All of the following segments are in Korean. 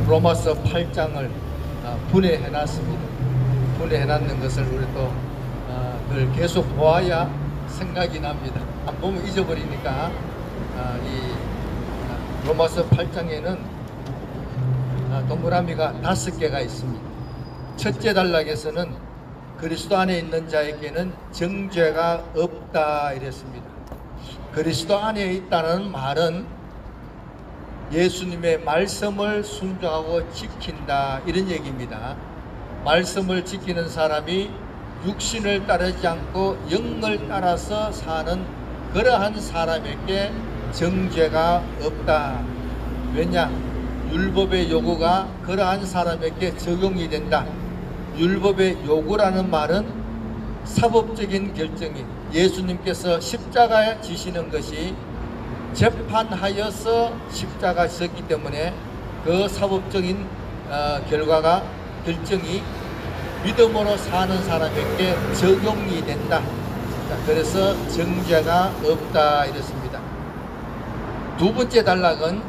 로마서 8장을 분해해 놨습니다. 분해해 놨는 것을 우리 또 늘 계속 보아야 생각이 납니다. 안 보면 잊어버리니까 이 로마서 8장에는 동그라미가 5개가 있습니다. 첫째 단락에서는 그리스도 안에 있는 자에게는 정죄가 없다 이랬습니다. 그리스도 안에 있다는 말은 예수님의 말씀을 순종하고 지킨다 이런 얘기입니다. 말씀을 지키는 사람이 육신을 따르지 않고 영을 따라서 사는 그러한 사람에게 정죄가 없다. 왜냐? 율법의 요구가 그러한 사람에게 적용이 된다. 율법의 요구라는 말은 사법적인 결정이 예수님께서 십자가에 지시는 것이 재판하여서 십자가 지셨기 때문에 그 사법적인 결정이 믿음으로 사는 사람에게 적용이 된다. 그래서 정죄가 없다 이랬습니다. 두 번째 단락은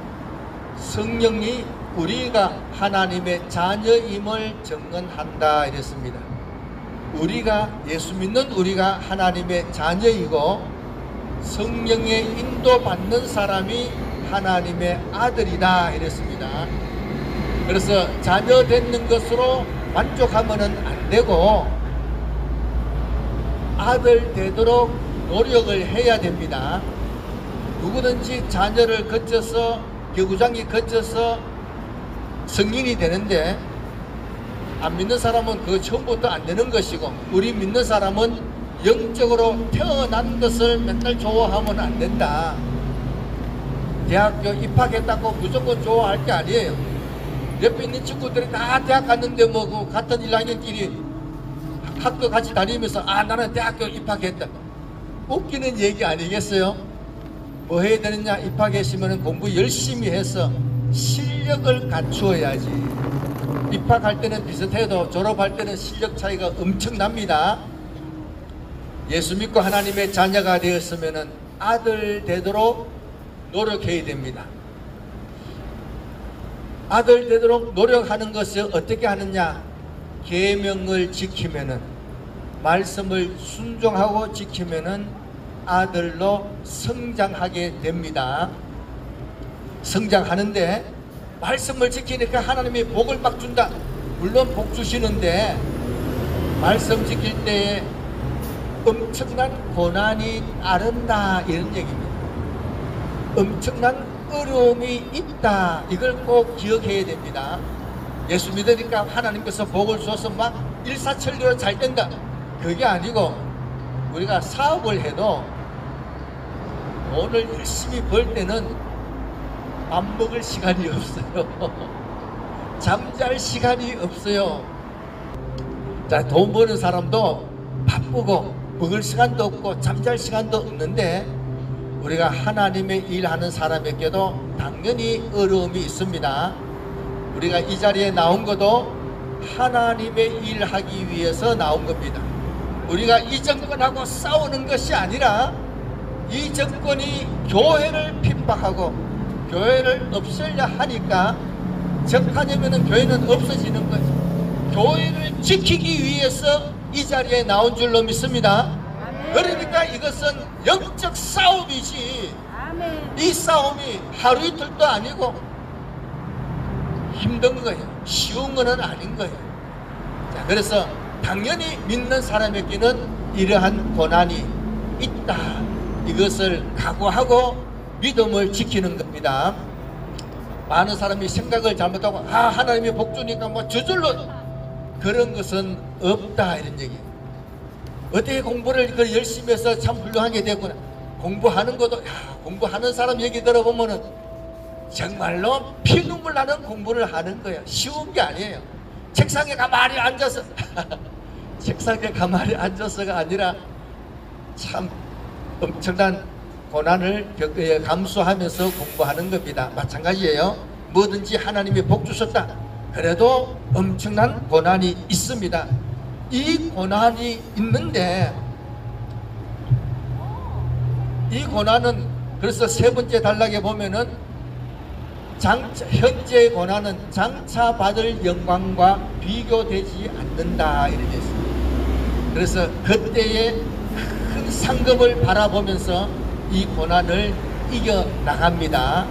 성령이 우리가 하나님의 자녀임을 증언한다 이랬습니다. 우리가 예수 믿는 우리가 하나님의 자녀이고 성령의 인도받는 사람이 하나님의 아들이다 이랬습니다. 그래서 자녀 되는 것으로 만족하면 안 되고 아들 되도록 노력을 해야 됩니다. 누구든지 자녀를 거쳐서 교구장이 거쳐서 성인이 되는데 안 믿는 사람은 그 처음부터 안 되는 것이고 우리 믿는 사람은 영적으로 태어난 것을 맨날 좋아하면 안 된다. 대학교 입학했다고 무조건 좋아할 게 아니에요. 옆에 있는 친구들이 다 대학 갔는데 뭐 그 같은 1학년끼리 학교 같이 다니면서 나는 대학교 입학했다. 웃기는 얘기 아니겠어요? 뭐 해야 되느냐? 입학했으면 공부 열심히 해서 실력을 갖추어야지. 입학할 때는 비슷해도 졸업할 때는 실력 차이가 엄청납니다. 예수 믿고 하나님의 자녀가 되었으면 아들 되도록 노력해야 됩니다. 아들 되도록 노력하는 것을 어떻게 하느냐? 계명을 지키면은, 말씀을 순종하고 지키면은 아들로 성장하게 됩니다. 성장하는데 말씀을 지키니까 하나님이 복을 막 준다. 물론 복 주시는데 말씀 지킬 때에 엄청난 고난이 따른다 이런 얘기입니다. 엄청난 어려움이 있다. 이걸 꼭 기억해야 됩니다. 예수 믿으니까 하나님께서 복을 주셔서 막 일사천리로 잘 된다. 그게 아니고 우리가 사업을 해도 돈을 열심히 벌 때는 밥 먹을 시간이 없어요. 잠잘 시간이 없어요. 자, 돈 버는 사람도 바쁘고 먹을 시간도 없고 잠잘 시간도 없는데 우리가 하나님의 일하는 사람에게도 당연히 어려움이 있습니다. 우리가 이 자리에 나온 것도 하나님의 일하기 위해서 나온 겁니다. 우리가 이 정권하고 싸우는 것이 아니라 이 정권이 교회를 핍박하고 교회를 없애려 하니까 적하냐면 교회는 없어지는 거죠. 교회를 지키기 위해서 이 자리에 나온 줄로 믿습니다. 그러니까 이것은 영적 싸움이지 이 싸움이 하루 이틀도 아니고 힘든 거예요. 쉬운 거는 아닌 거예요. 자, 그래서 당연히 믿는 사람에게는 이러한 고난이 있다. 이것을 각오하고 믿음을 지키는 겁니다. 많은 사람이 생각을 잘못하고 하나님이 복 주니까 뭐 저절로 그런 것은 없다 이런 얘기예요. 어떻게 공부를 열심히 해서 참 훌륭하게 됐구나. 공부하는 것도 공부하는 사람 얘기 들어보면은 정말로 피눈물 나는 공부를 하는 거예요. 쉬운 게 아니에요. 책상에 가만히 앉아서 책상에 가만히 앉아서가 아니라 참 엄청난 고난을 감수하면서 공부하는 겁니다. 마찬가지예요. 뭐든지 하나님이 복 주셨다. 그래도 엄청난 고난이 있습니다. 이 고난이 있는데 이 고난은 그래서 세 번째 단락에 보면은 현재의 고난은 장차 받을 영광과 비교되지 않는다 이렇게 했습니다. 그래서 그때의 큰 상급을 바라보면서 이 고난을 이겨나갑니다.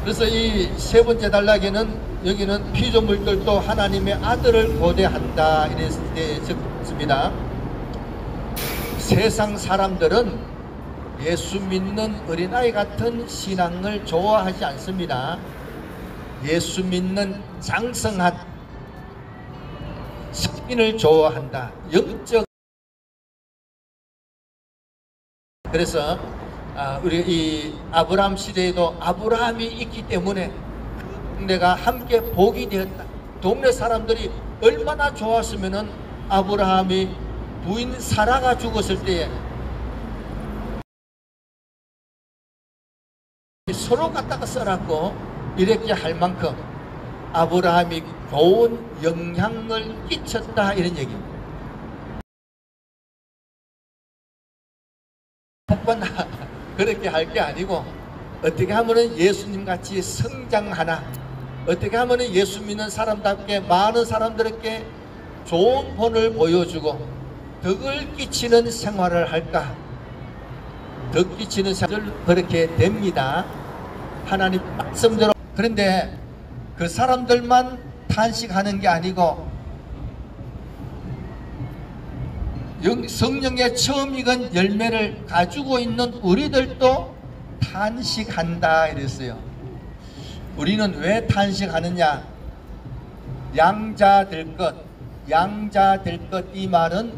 그래서 이 세 번째 단락에는 여기는 피조물들도 하나님의 아들을 고대한다 이렇게 적습니다. 세상 사람들은 예수 믿는 어린아이 같은 신앙을 좋아하지 않습니다. 예수 믿는 장성한 식민을 좋아한다. 영적. 그래서 우리 이 아브라함 시대에도 아브라함이 있기 때문에 그 동네가 함께 복이 되었다. 동네 사람들이 얼마나 좋았으면은 아브라함이 부인 사라가 죽었을 때에 서로 갖다가 써놨고 이렇게 할 만큼 아브라함이 좋은 영향을 끼쳤다 이런 얘기입니다. 그렇게 할 게 아니고 어떻게 하면 예수님 같이 성장하나, 어떻게 하면 예수 믿는 사람답게 많은 사람들에게 좋은 본을 보여주고 덕을 끼치는 생활을 할까. 덕 끼치는 생활을 그렇게 됩니다. 하나님 말씀대로. 그런데 그 사람들만 탄식하는 게 아니고 성령의 처음 익은 열매를 가지고 있는 우리들도 탄식한다 이랬어요. 우리는 왜 탄식하느냐? 양자 될 것, 양자 될 것. 이 말은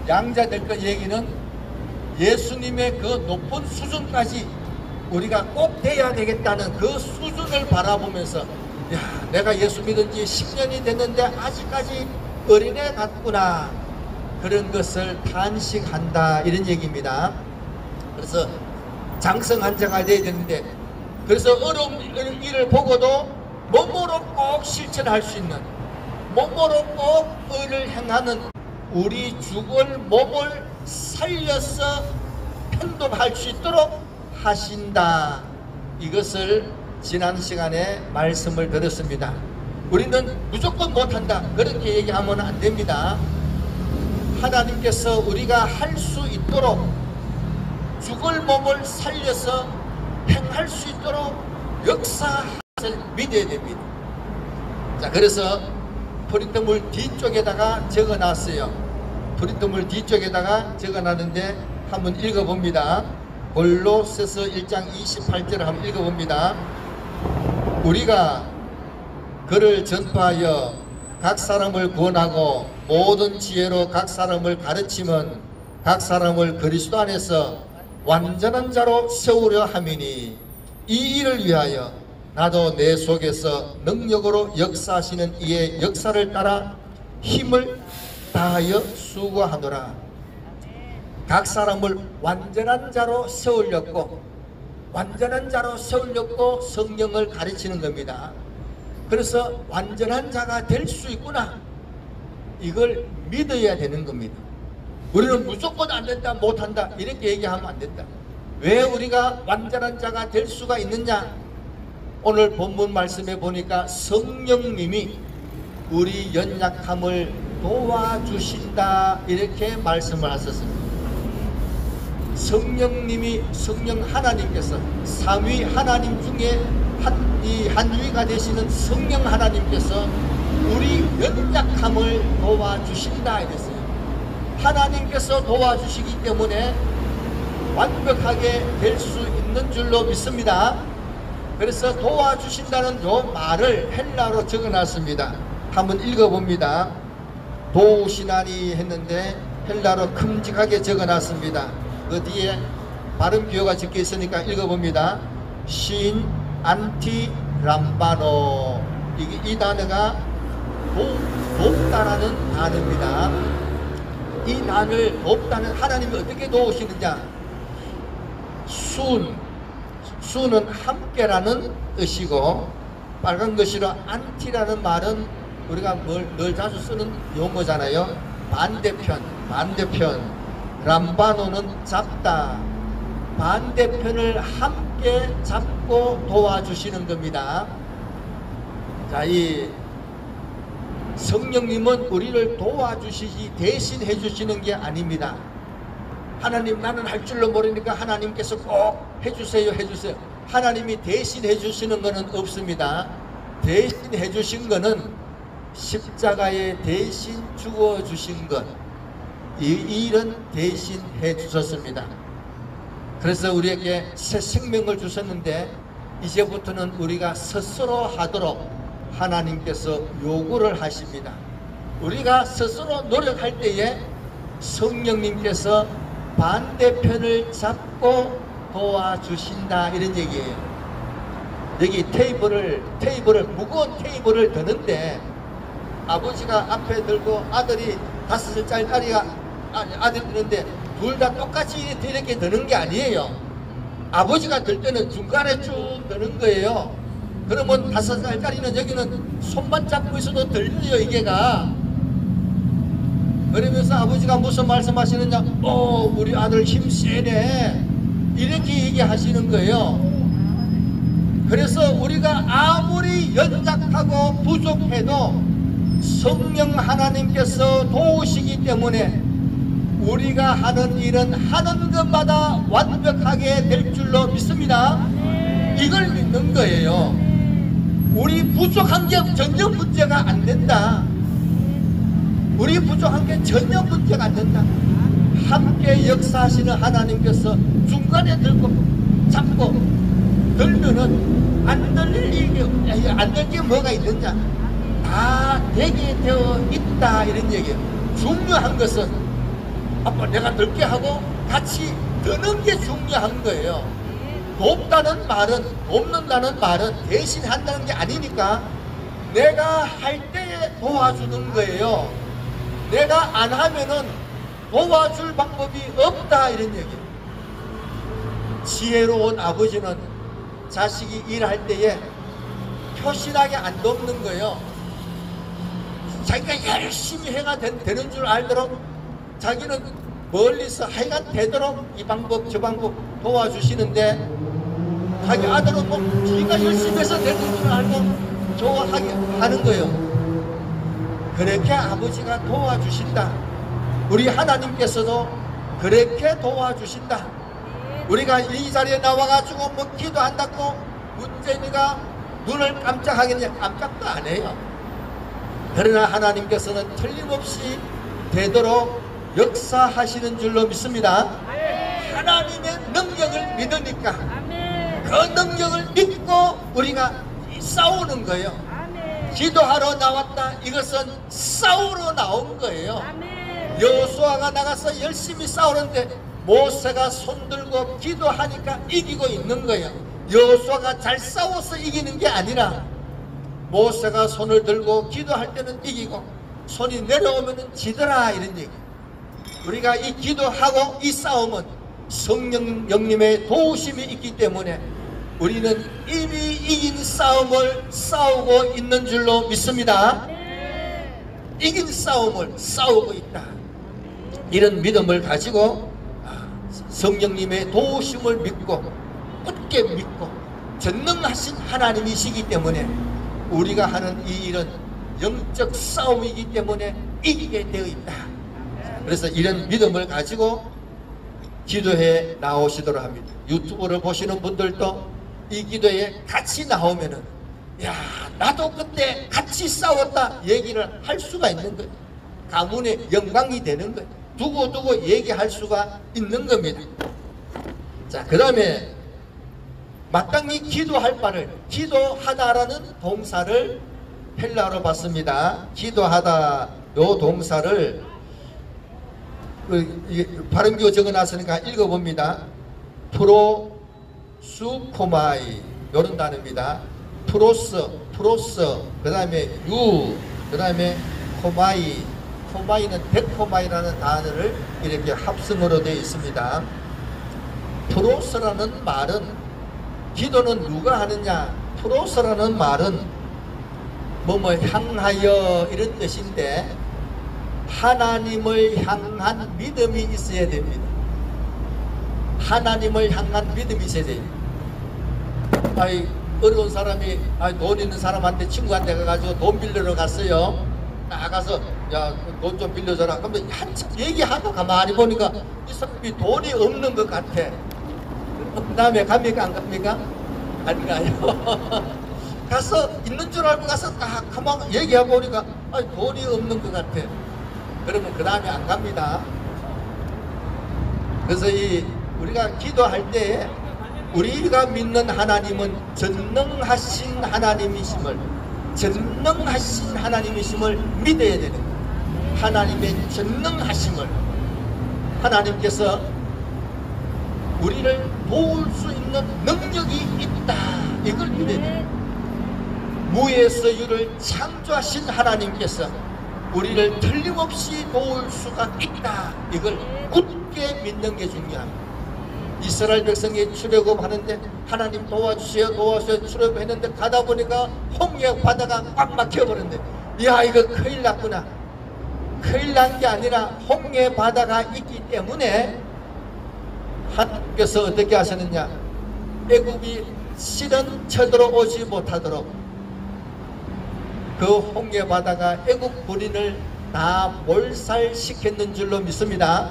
양자 될 것 얘기는 예수님의 그 높은 수준까지 우리가 꼭 돼야 되겠다는 그 수준을 바라보면서, 야, 내가 예수 믿은 지 10년이 됐는데 아직까지 어린애 같구나, 그런 것을 탄식한다 이런 얘기입니다. 그래서 장성한 자가 돼야 되는데, 그래서 어려운 일을 보고도 몸으로 꼭 실천할 수 있는, 몸으로 꼭 의를 행하는, 우리 죽을 몸을 살려서 편도할 수 있도록 하신다. 이것을 지난 시간에 말씀을 드렸습니다. 우리는 무조건 못한다 그렇게 얘기하면 안 됩니다. 하나님께서 우리가 할 수 있도록 죽을 몸을 살려서 행할 수 있도록 역사할 것을 믿어야 됩니다. 자, 그래서 프린트물 뒤쪽에다가 적어놨어요. 프린트물 뒤쪽에다가 적어놨는데 한번 읽어봅니다. 골로새서 1장 28절을 한번 읽어봅니다. 우리가 그를 전파하여 각 사람을 구원하고 모든 지혜로 각 사람을 가르치면 각 사람을 그리스도 안에서 완전한 자로 세우려 함이니, 이 일을 위하여 나도 내 속에서 능력으로 역사하시는 이의 역사를 따라 힘을 다하여 수고하노라. 각 사람을 완전한 자로 세우려고, 완전한 자로 세우려고 성령을 가르치는 겁니다. 그래서 완전한 자가 될 수 있구나, 이걸 믿어야 되는 겁니다. 우리는 무조건 안 된다, 못한다 이렇게 얘기하면 안 된다. 왜 우리가 완전한 자가 될 수가 있느냐? 오늘 본문 말씀에 보니까 성령님이 우리 연약함을 도와주신다 이렇게 말씀을 하셨습니다. 성령님이, 성령 하나님께서, 삼위 하나님 중에 한 위가 되시는 성령 하나님께서 우리 연약함을 도와주신다 이랬어요. 하나님께서 도와주시기 때문에 완벽하게 될 수 있는 줄로 믿습니다. 그래서 도와주신다는 요 말을 헬라어로 적어놨습니다. 한번 읽어봅니다. 도우시나니 했는데 헬라어로 큼직하게 적어놨습니다. 그 뒤에 발음 기호가 적혀 있으니까 읽어봅니다. 신 안티 람바노. 이 단어가 돕다라는 단어입니다. 이 단어를 돕다는, 하나님이 어떻게 도우시느냐? 수는 함께라는 뜻이고, 빨간 글씨로 안티라는 말은 우리가 늘 자주 쓰는 용어잖아요. 반대편. 람바노는 잡다. 반대편을 함께 잡고 도와주시는 겁니다. 자, 이 성령님은 우리를 도와주시지 대신 해주시는 게 아닙니다. 하나님, 나는 할 줄로 모르니까 하나님께서 꼭 해주세요 해주세요. 하나님이 대신 해주시는 것은 없습니다. 대신 해주신 것은 십자가에 대신 죽어주신 것, 이 일은 대신 해주셨습니다. 그래서 우리에게 새 생명을 주셨는데 이제부터는 우리가 스스로 하도록 하나님께서 요구를 하십니다. 우리가 스스로 노력할 때에 성령님께서 반대편을 잡고 도와주신다, 이런 얘기예요. 여기 무거운 테이블을 드는데 아버지가 앞에 들고 아들이 5살짜리 아들이 드는데 둘 다 똑같이 이렇게 드는 게 아니에요. 아버지가 들 때는 중간에 쭉 드는 거예요. 그러면 5살짜리는 여기는 손만 잡고 있어도 들려요, 이게가. 그러면서 아버지가 무슨 말씀하시느냐, 우리 아들 힘 세네, 이렇게 얘기하시는 거예요. 그래서 우리가 아무리 연약하고 부족해도 성령 하나님께서 도우시기 때문에 우리가 하는 일은 하는 것마다 완벽하게 될 줄로 믿습니다. 이걸 믿는 거예요. 우리 부족한 게 전혀 문제가 안 된다. 우리 부족한 게 전혀 문제가 안 된다. 함께 역사하시는 하나님께서 중간에 들고 잡고 들면은 안 들릴 일이, 안 될 게 뭐가 있느냐, 다 되게 되어 있다, 이런 얘기예요. 중요한 것은 아빠 내가 들게 하고 같이 드는 게 중요한 거예요. 돕다는 말은, 돕는다는 말은 대신 한다는 게 아니니까 내가 할 때에 도와주는 거예요. 내가 안 하면은 도와줄 방법이 없다, 이런 얘기예요. 지혜로운 아버지는 자식이 일할 때에 표신하게 안 돕는 거예요. 자기가 열심히 해가 되는 줄 알도록 자기는 멀리서 하여간 되도록 이 방법 저 방법 도와주시는데, 자기 아들은 뭐 지가 열심히 해서 되는 줄 알고 좋아하게 하는 거예요. 그렇게 아버지가 도와주신다. 우리 하나님께서도 그렇게 도와주신다. 우리가 이 자리에 나와가지고 뭐 기도한다고 문재인이가 눈을 깜짝하겠냐? 깜짝도 안 해요. 그러나 하나님께서는 틀림없이 되도록 역사하시는 줄로 믿습니다. 하나님의 능력을 믿으니까 그 능력을 믿고 우리가 싸우는 거예요. 기도하러 나왔다, 이것은 싸우러 나온 거예요. 여호수아가 나가서 열심히 싸우는데 모세가 손들고 기도하니까 이기고 있는 거예요. 여호수아가 잘 싸워서 이기는 게 아니라 모세가 손을 들고 기도할 때는 이기고 손이 내려오면 지더라, 이런 얘기. 우리가 이 기도하고 이 싸움은 성령님의 도우심이 있기 때문에 우리는 이미 이긴 싸움을 싸우고 있는 줄로 믿습니다. 이긴 싸움을 싸우고 있다. 이런 믿음을 가지고 성령님의 도우심을 믿고 굳게 믿고 전능하신 하나님이시기 때문에 우리가 하는 이 일은 영적 싸움이기 때문에 이기게 되어 있다. 그래서 이런 믿음을 가지고 기도에 나오시도록 합니다. 유튜브를 보시는 분들도 이 기도에 같이 나오면은, 야, 나도 그때 같이 싸웠다 얘기를 할 수가 있는 거예요. 가문의 영광이 되는 거예요. 두고두고 얘기할 수가 있는 겁니다. 자, 그 다음에 마땅히 기도할 바를, 기도하다라는 동사를 헬라어로 봤습니다. 기도하다, 요 동사를 발음기호 적어놨으니까 읽어봅니다. 프로수코마이, 요런 단어입니다. 프로스, 그 다음에 유, 그 다음에 코마이. 코마이는 데코마이라는 단어를 이렇게 합성으로 되어 있습니다. 프로스라는 말은, 기도는 누가 하느냐? 프로스라는 말은 뭐뭐 향하여 이런 뜻인데 하나님을 향한 믿음이 있어야 됩니다. 하나님을 향한 믿음이 있어야 됩니다. 아이 어려운 사람이 돈 있는 사람한테 친구한테 가가지고 돈 빌리러 갔어요. 나가서 야 돈 좀 빌려줘라. 그러면 한참 얘기하고 가만히 보니까 이 사람이 돈이 없는 것 같아. 그 다음에 갑니까 안 갑니까? 안 가요. 가서 있는 줄 알고 가서 딱 가만 얘기하고 보니까 돈이 없는 것 같아. 그러면 그 다음에 안 갑니다. 그래서 우리가 기도할 때 우리가 믿는 하나님은 전능하신 하나님이심을 믿어야 되는 거예요. 하나님의 전능하심을, 하나님께서 우리를 도울 수 있는 능력이 있다, 이걸 믿어야 돼요. 무에서 유를 창조하신 하나님께서 우리를 틀림없이 도울 수가 있다, 이걸 굳게 믿는 게 중요합니다. 이스라엘 백성이 출애굽하는데 하나님 도와주세요 출애굽했는데 가다 보니까 홍해 바다가 꽉 막혀버렸는데, 야 이거 큰일 났구나. 큰일 난 게 아니라 홍해 바다가 있기 때문에 하나님께서 어떻게 하셨느냐, 애굽이 실은 쳐들어오지 못하도록 그 홍해 바다가 애굽 군인을 다 몰살시켰는 줄로 믿습니다.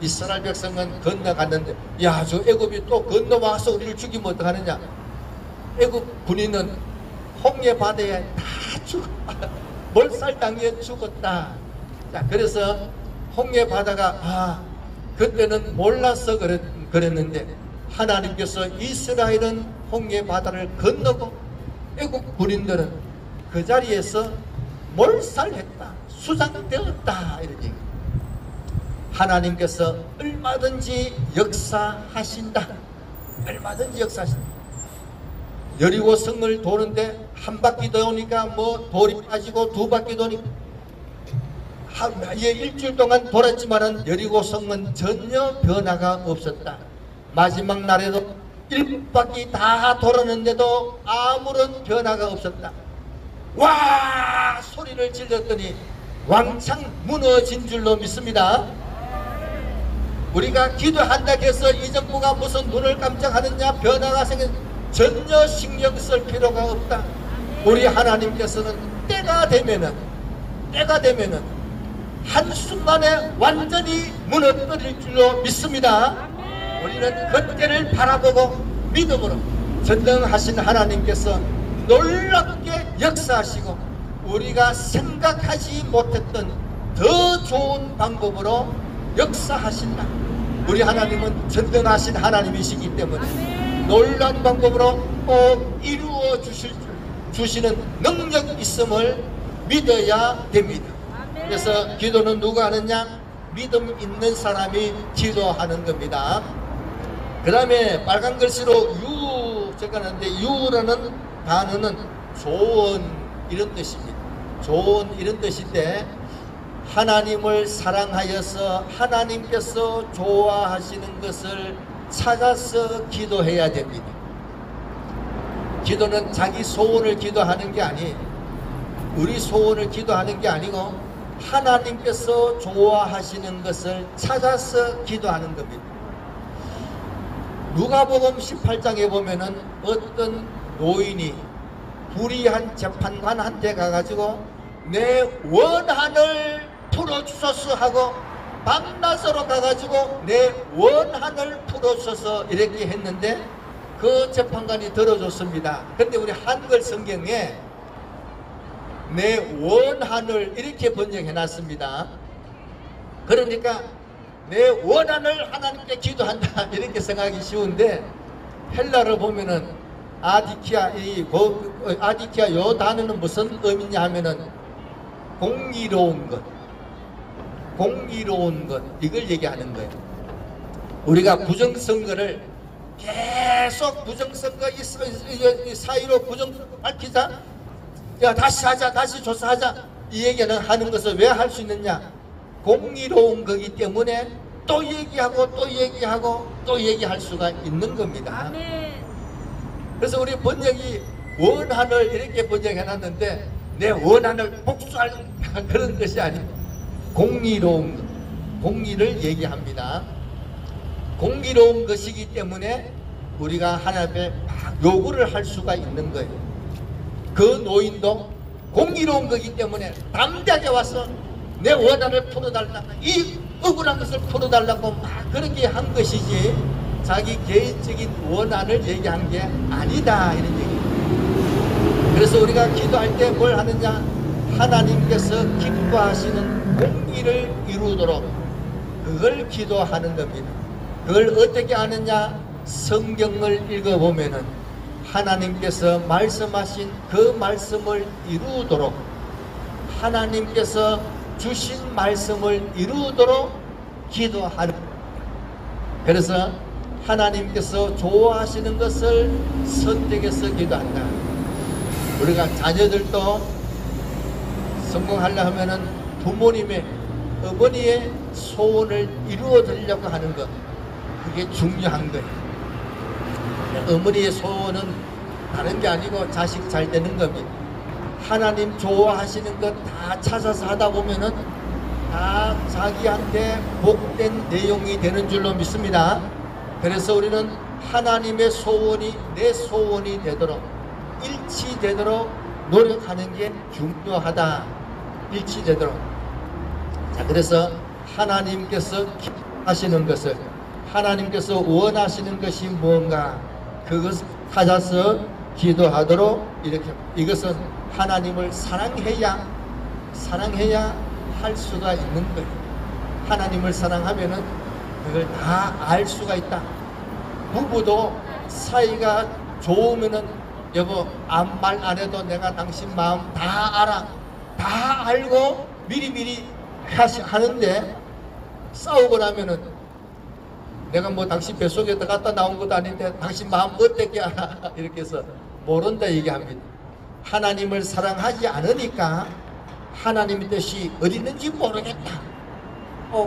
이스라엘 백성은 건너갔는데, 야 저 애굽이 또 건너와서 우리를 죽이면 어떡하느냐. 애굽 군인은 홍해 바다에 다 몰살당해 죽었다. 자, 그래서 홍해 바다가 그때는 몰라서 그랬는데 하나님께서 이스라엘은 홍해 바다를 건너고 애굽 군인들은 그 자리에서 몰살했다, 수장되었다, 이런 얘기. 하나님께서 얼마든지 역사하신다. 얼마든지 역사하신다. 여리고 성을 도는데 한 바퀴 도니까 뭐 돌이 빠지고 두 바퀴 도니까 일주일 동안 돌았지만은 여리고 성은 전혀 변화가 없었다. 마지막 날에도 7바퀴 다 돌았는데도 아무런 변화가 없었다. 와 소리를 질렀더니 왕창 무너진 줄로 믿습니다. 우리가 기도한다 해서 이 정부가 무슨 눈을 깜짝하느냐, 변화가 생긴, 전혀 신경 쓸 필요가 없다. 우리 하나님께서는 때가 되면은 한순간에 완전히 무너뜨릴 줄로 믿습니다. 우리는 그때를 바라보고 믿음으로 전능하신 하나님께서 놀랍게 역사하시고 우리가 생각하지 못했던 더 좋은 방법으로 역사하신다. 우리 하나님은 전능하신 하나님이시기 때문에 놀라운 방법으로 꼭 이루어 주시는 능력이 있음을 믿어야 됩니다. 그래서 기도는 누가 하느냐? 믿음 있는 사람이 기도하는 겁니다. 그 다음에 빨간 글씨로 적어놨는데 유라는 단어는 조언, 이런 뜻입니다. 조언, 이런 뜻인데 하나님을 사랑하여서 하나님께서 좋아하시는 것을 찾아서 기도해야 됩니다. 기도는 자기 소원을 기도하는 게 우리 소원을 기도하는 게 아니고 하나님께서 좋아하시는 것을 찾아서 기도하는 겁니다. 누가복음 18장에 보면은 어떤 노인이 불의한 재판관한테 가가지고 내 원한을 풀어주소서 하고 밤낮으로 가가지고 내 원한을 풀어주소서 이렇게 했는데 그 재판관이 들어줬습니다. 근데 우리 한글 성경에 내 원한을 이렇게 번역해 놨습니다. 그러니까 내 원한을 하나님께 기도한다 이렇게 생각하기 쉬운데 헬라를 보면은 아디키아 요 단어는 무슨 의미냐 하면은 공의로운 것 이걸 얘기하는 거예요. 우리가 부정선거를 계속 부정선거 이 사이로 부정선거 밝히자, 야 다시 하자, 다시 조사하자, 이 얘기는 하는 것을 왜 할 수 있느냐? 공의로운 거기 때문에 또 얘기하고 또 얘기하고 또 얘기할 수가 있는 겁니다. 그래서 우리 번역이 원한을 이렇게 번역해 놨는데 내 원한을 복수할 그런 것이 아니고 공의로운 것, 공의를 얘기합니다. 공의로운 것이기 때문에 우리가 하나님 앞에 막 요구를 할 수가 있는 거예요. 그 노인도 공의로운 거기 때문에 담대하게 와서 내 원한을 풀어달라고, 이 억울한 것을 풀어달라고 막 그렇게 한 것이지 자기 개인적인 원한을 얘기한 게 아니다, 이런 얘기예요. 그래서 우리가 기도할 때 뭘 하느냐, 하나님께서 기뻐하시는 공의를 이루도록 그걸 기도하는 겁니다. 그걸 어떻게 하느냐, 성경을 읽어보면은 하나님께서 말씀하신 그 말씀을 이루도록, 하나님께서 주신 말씀을 이루도록 기도하는, 그래서 하나님께서 좋아하시는 것을 선택해서 기도한다. 우리가 자녀들도 성공하려 하면은 부모님의, 어머니의 소원을 이루어 드리려고 하는 것, 그게 중요한 거예요. 어머니의 소원은 다른 게 아니고 자식 잘 되는 겁니다. 하나님 좋아하시는 것 다 찾아서 하다 보면은 다 자기한테 복된 내용이 되는 줄로 믿습니다. 그래서 우리는 하나님의 소원이 내 소원이 되도록, 일치되도록 노력하는 게 중요하다. 일치되도록. 자, 그래서 하나님께서 하시는 것을, 하나님께서 원하시는 것이 뭔가, 그것을 찾아서 기도하도록, 이렇게, 이것은 하나님을 사랑해야 할 수가 있는 거예요. 하나님을 사랑하면은 그걸 다 알 수가 있다. 부부도 사이가 좋으면은, 여보 아무 말 안 해도 내가 당신 마음 다 알아, 다 알고 미리미리 하는데, 싸우고 나면은 내가 뭐 당신 뱃속에다 갖다 나온 것도 아닌데 당신 마음 어떻게 알아? 이렇게 해서 모른다 얘기합니다. 하나님을 사랑하지 않으니까 하나님의 뜻이 어디 있는지 모르겠다,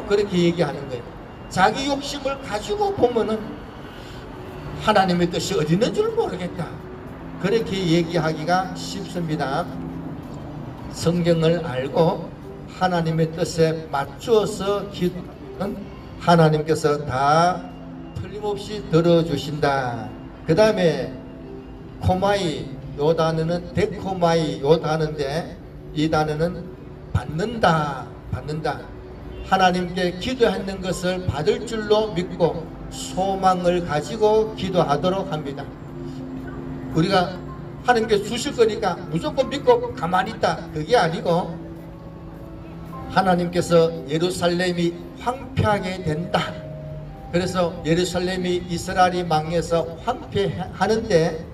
그렇게 얘기하는 거예요. 자기 욕심을 가지고 보면은 하나님의 뜻이 어디 있는 줄 모르겠다, 그렇게 얘기하기가 쉽습니다. 성경을 알고 하나님의 뜻에 맞추어서 기도하면 하나님께서 다 틀림없이 들어주신다. 그 다음에 코마이, 요 단어는 데코마이, 요 단어인데 이 단어는 받는다. 하나님께 기도하는 것을 받을 줄로 믿고 소망을 가지고 기도하도록 합니다. 우리가 하나님께 주실 거니까 무조건 믿고 가만히 있다, 그게 아니고 하나님께서 예루살렘이 황폐하게 된다. 그래서 예루살렘이 이스라엘이 망해서 황폐하는데,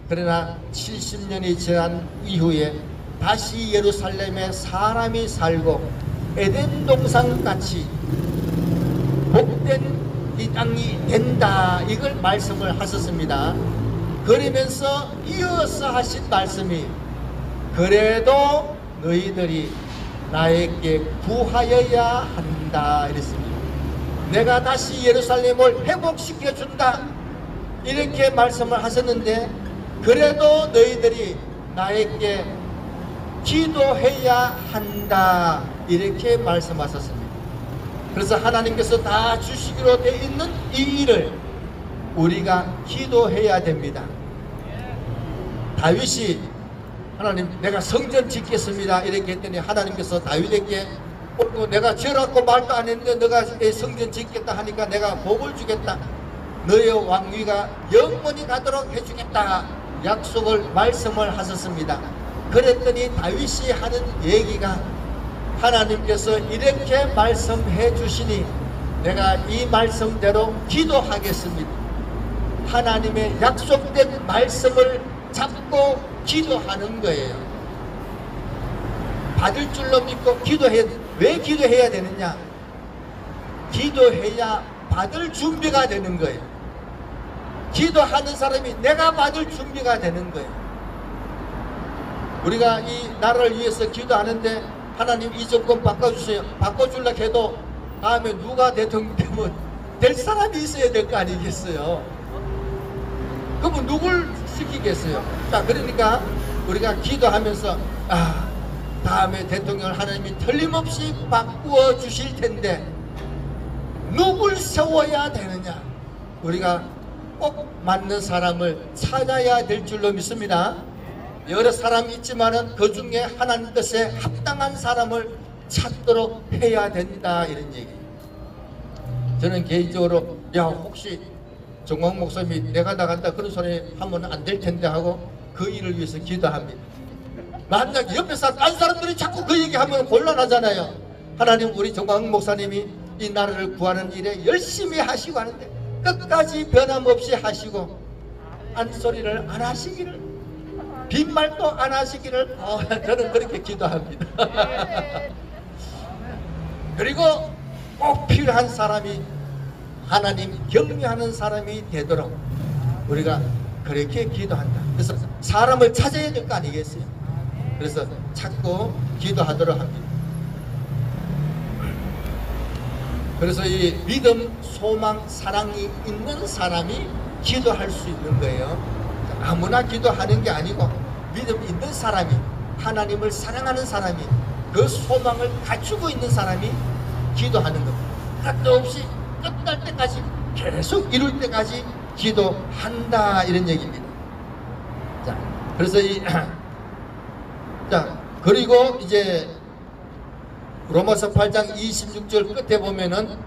그러나 70년이 지난 이후에 다시 예루살렘에 사람이 살고 에덴 동산같이 복된 이 땅이 된다, 이걸 말씀을 하셨습니다. 그러면서 이어서 하신 말씀이, 그래도 너희들이 나에게 구하여야 한다, 이랬습니다. 내가 다시 예루살렘을 회복시켜 준다, 이렇게 말씀을 하셨는데, 그래도 너희들이 나에게 기도해야 한다, 이렇게 말씀하셨습니다. 그래서 하나님께서 다 주시기로 되어 있는 이 일을 우리가 기도해야 됩니다. 다윗이 하나님 내가 성전 짓겠습니다 이렇게 했더니 하나님께서 다윗에게 내가 죄라고 말도 안 했는데 너가 성전 짓겠다 하니까 내가 복을 주겠다, 너의 왕위가 영원히 가도록 해주겠다 약속을 말씀을 하셨습니다. 그랬더니 다윗이 하는 얘기가, 하나님께서 이렇게 말씀해 주시니 내가 이 말씀대로 기도하겠습니다. 하나님의 약속된 말씀을 잡고 기도하는 거예요. 받을 줄로 믿고 기도해야, 왜 기도해야 되느냐? 기도해야 받을 준비가 되는 거예요. 기도하는 사람이 내가 받을 준비가 되는 거예요. 우리가 이 나라를 위해서 기도하는데 하나님 이 정권 바꿔주세요, 바꿔주려고 해도 다음에 누가 대통령 되면 될 사람이 있어야 될 거 아니겠어요? 그러면 누굴 시키겠어요? 자, 그러니까 우리가 기도하면서 다음에 대통령을 하나님이 틀림없이 바꾸어 주실 텐데 누굴 세워야 되느냐? 우리가 꼭 맞는 사람을 찾아야 될 줄로 믿습니다. 여러 사람이 있지만은 그 중에 하나님 뜻에 합당한 사람을 찾도록 해야 된다, 이런 얘기. 저는 개인적으로 혹시 정광 목사님이 내가 나간다 그런 소리 하면 안 될 텐데 하고 그 일을 위해서 기도합니다. 만약 옆에서 딴 사람들이 자꾸 그 얘기하면 곤란하잖아요. 하나님, 우리 정광 목사님이 이 나라를 구하는 일에 열심히 하시고 하는데 끝까지 변함없이 하시고 딴소리를 안 하시기를, 빈말도 안 하시기를 저는 그렇게 기도합니다. 그리고 꼭 필요한 사람이 하나님 경외하는 사람이 되도록 우리가 그렇게 기도한다. 그래서 사람을 찾아야 될 거 아니겠어요? 그래서 찾고 기도하도록 합니다. 그래서 이 믿음, 소망, 사랑이 있는 사람이 기도할 수 있는 거예요. 아무나 기도하는 게 아니고 믿음 있는 사람이, 하나님을 사랑하는 사람이, 그 소망을 갖추고 있는 사람이 기도하는 겁니다. 끝도 없이 끝날 때까지 계속 이룰 때까지 기도한다, 이런 얘기입니다. 자, 그래서 그리고 이제 로마서 8장 26절 끝에 보면은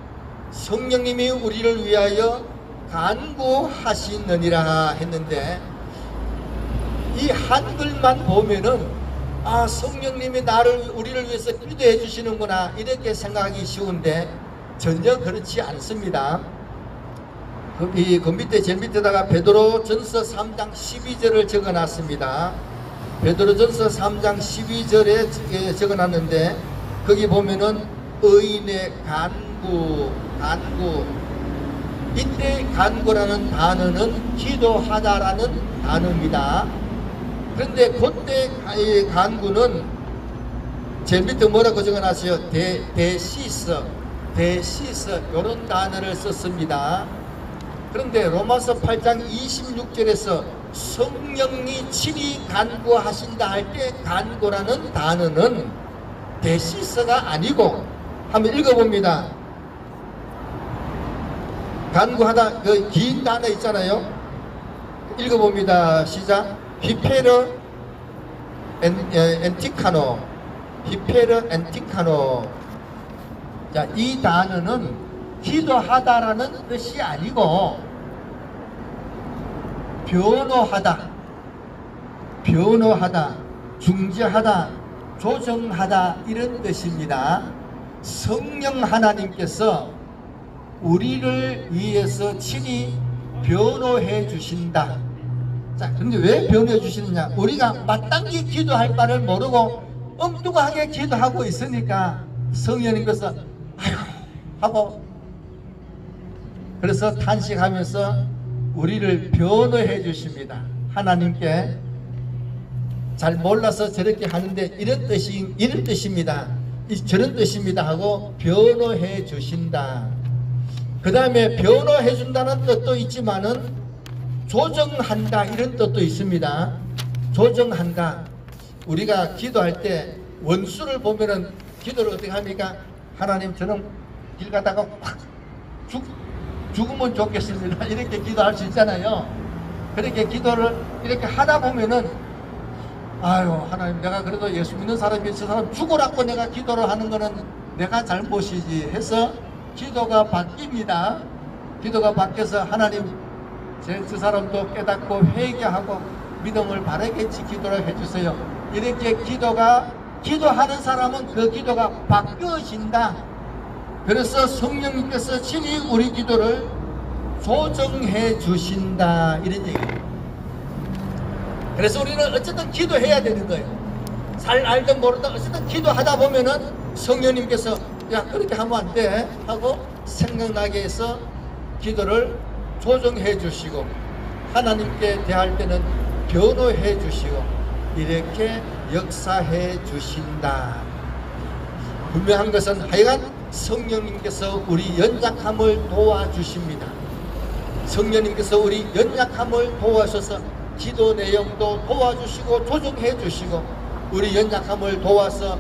성령님이 우리를 위하여 간구하시느니라 했는데, 이 한글만 보면은 성령님이 우리를 위해서 기도해 주시는구나 이렇게 생각하기 쉬운데 전혀 그렇지 않습니다. 그 밑에 제일 밑에다가 베드로전서 3장 12절을 적어놨습니다. 베드로전서 3장 12절에 적어놨는데 거기 보면은 의인의 간구, 이때 간구라는 단어는 기도하다라는 단어입니다. 그런데 그때 간구는 제일 밑에 뭐라고 적어놨어요? 데시스 이런 단어를 썼습니다. 그런데 로마서 8장 26절에서 성령이 친히 간구하신다 할 때 간구라는 단어는 데시스가 아니고, 한번 읽어봅니다. 간구하다, 그 긴 단어 있잖아요. 읽어봅니다. 시작. 히페르 엔티카노. 자, 이 단어는 기도하다라는 뜻이 아니고 변호하다, 중재하다, 조정하다 이런 뜻입니다. 성령 하나님께서 우리를 위해서 친히 변호해 주신다. 자, 근데 왜 변호해 주시느냐? 우리가 마땅히 기도할 바를 모르고 엉뚱하게 기도하고 있으니까 성령님께서 아이고 하고, 그래서 탄식하면서 우리를 변호해 주십니다. 하나님께 잘 몰라서 저렇게 하는데 이런 뜻입니다. 저런 뜻입니다 하고 변호해 주신다. 그 다음에 변호해 준다는 뜻도 있지만은 조정한다 이런 뜻도 있습니다. 조정한다. 우리가 기도할 때 원수를 보면은 기도를 어떻게 합니까? 하나님, 저는 길 가다가 확 죽으면 좋겠습니다 이렇게 기도할 수 있잖아요. 그렇게 기도를 이렇게 하다 보면은 아유, 하나님, 내가 그래도 예수 믿는 사람이 저 사람 죽으라고 내가 기도를 하는 거는 내가 잘못이지 해서 기도가 바뀝니다. 기도가 바뀌어서 하나님, 저 사람도 깨닫고 회개하고 믿음을 바르게 지키도록 해주세요. 이렇게 기도하는 사람은 그 기도가 바뀌어진다. 그래서 성령님께서 친히 우리 기도를 조정해 주신다 이런 얘기예요. 그래서 우리는 어쨌든 기도해야 되는 거예요. 잘 알든 모르든 어쨌든 기도하다 보면은 성령님께서 야, 그렇게 하면 안 돼 하고 생각나게 해서 기도를 조정해 주시고, 하나님께 대할 때는 변호해 주시고 이렇게 역사해 주신다. 분명한 것은 하여간 성령님께서 우리 연약함을 도와주십니다. 성령님께서 우리 연약함을 도와셔서 기도 내용도 도와주시고 조정해 주시고 우리 연약함을 도와서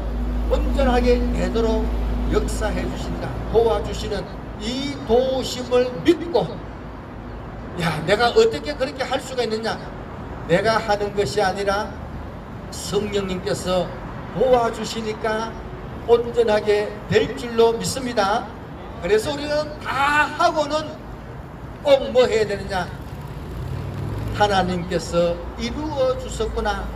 온전하게 되도록 역사해 주신다. 도와주시는 이 도우심을 믿고 야, 내가 어떻게 그렇게 할 수가 있느냐? 내가 하는 것이 아니라 성령님께서 도와주시니까 온전하게 될 줄로 믿습니다. 그래서 우리는 다 하고는 꼭 뭐 해야 되느냐? 하나님께서 이루어 주셨구나,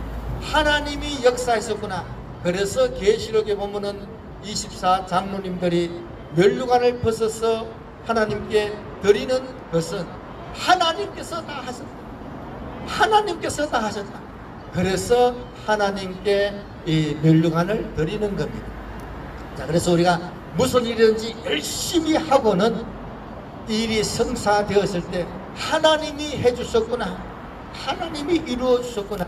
하나님이 역사했었구나. 그래서 계시록에 보면은 24 장로님들이 면류관을 벗어서 하나님께 드리는 것은 하나님께서 다 하셨다, 하나님께서 다 하셨다. 그래서 하나님께 이 면류관을 드리는 겁니다. 자, 그래서 우리가 무슨 일이든지 열심히 하고는 일이 성사되었을 때 하나님이 해주셨구나, 하나님이 이루어 주셨구나,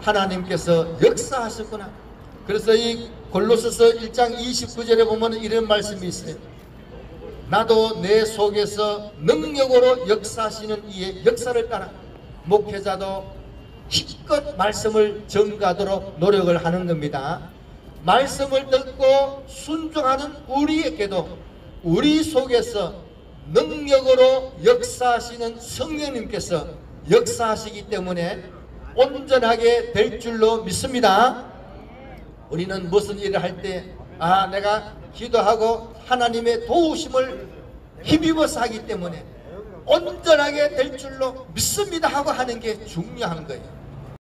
하나님께서 역사하셨구나. 그래서 이 골로새서 1장 29절에 보면 이런 말씀이 있어요. 나도 내 속에서 능력으로 역사하시는 이의 역사를 따라 목회자도 힘껏 말씀을 전가하도록 노력을 하는 겁니다. 말씀을 듣고 순종하는 우리에게도 우리 속에서 능력으로 역사하시는 성령님께서 역사하시기 때문에 온전하게 될 줄로 믿습니다. 우리는 무슨 일을 할 때 내가 기도하고 하나님의 도우심을 힘입어서 하기 때문에 온전하게 될 줄로 믿습니다 하고 하는 게 중요한 거예요.